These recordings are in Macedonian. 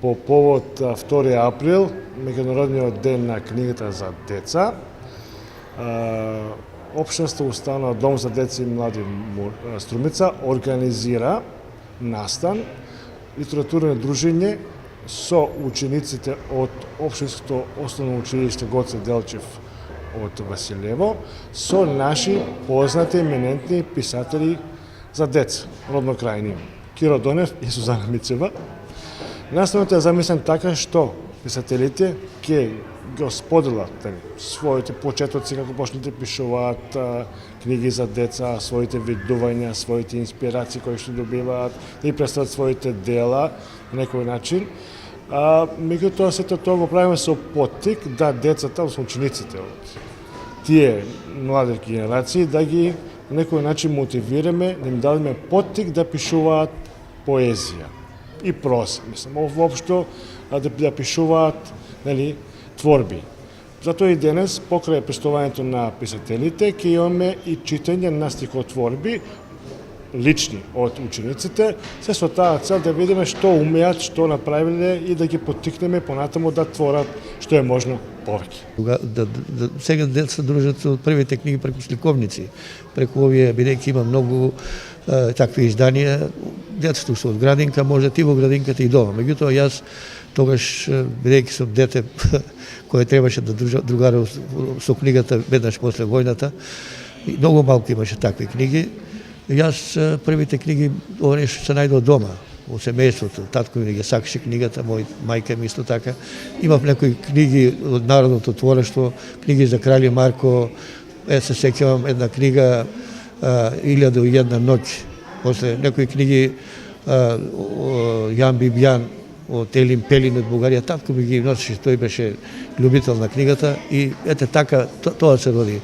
по повод 2 април, меѓународниот ден на книгата за деца. Општинска установа Дом за деца и млади Струмица организира настан, литературно дружење со учениците од Општинското основно училиште Гоце Делчев од Василево, со наши познати еминентни писатели за деца, родно крајни, Киро Донев и Сузана Мицева. Настанот е замислен така што писателите ќе го споделат своите почетоци, како почнат да пишуваат книги за деца, своите видувања, своите инспирации кои што добиваат, да и представат своите дела на некој начин. Меѓутоа сето тоа го правиме со поттик да децата, односно учениците од тие млади генерации, да ги на некој начин мотивираме, да им дадеме поттик да пишуваат поезија и проза, мислам, воопшто да пишуваат, нели, творби. Затоа и денес, покрај представувањето на писателите, ќе имаме и читање на стихотворби, лични од учениците, се со таа цел да видиме што умеат, што направиле и да ги поттикнеме понатаму да творат што е можно повеќе. Сега деца дружат од првите книги преку сликовници, преку овие, бидејќи има многу такви изданија, децата се од градинка, може и во градинката и дома. Меѓутоа јас тогаш, бидејќи сум дете кое требаше да другарам со книгата веднаш после војната, и многу малку имаше такви книги. Јас првите книги се најдов дома, во семејството. Татко ми ги сакаше книгата, мој мајка ми исто така. Имав некои книги од народното творештво, книги за Кралј Марко, се сеќавам една книга "1001 ноќ", после некои книги Јан Бибјан од Елин Пелин од Бугарија. Татко ми ги носеше, тој беше љубител на книгата и ете така тоа се роди.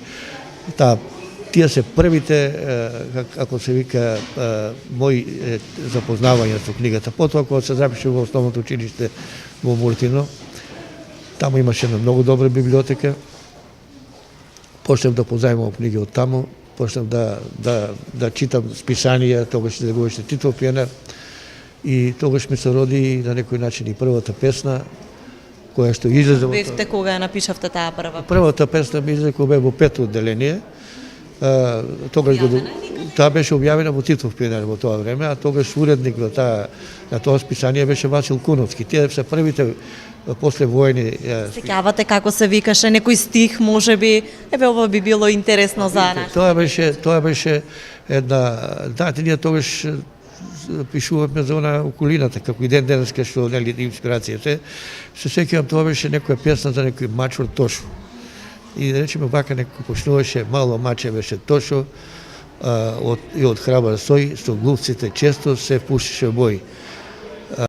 Тие се првите, како се вика, мои запознавања со книгата. Потоа, кога се запише во основното училиште во Муртино, таму имаше една многу добра библиотека. Почнав да позајмувам книги од таму, почнав да читам списанија, тогаш се говореше Титов пионер, и тогаш ми се роди на некој начин и првата песна, која што излезе во... Бевте кога ја напишавте таа прва? Првата песна ми излезе кога бев во 5-то одделение. Тогаш таа беше објавена во Титов пионер во тоа време, а тогаш уредник на тоа списание беше Васил Куновски. Тие се првите после војни. Сеќавате како се викаше некој стих, можеби, ова би било интересно за нас. Тоа беше една, ние тогаш пишувавме за она околината, како и денеска што нели инспирацијата. Се сеќавам, тоа беше некоја песна за некој мачор Тошо. И да речеме вака некој почнуваше, мало маче беше Тошо, и од храбар сој, со глувците често се пушеше бој.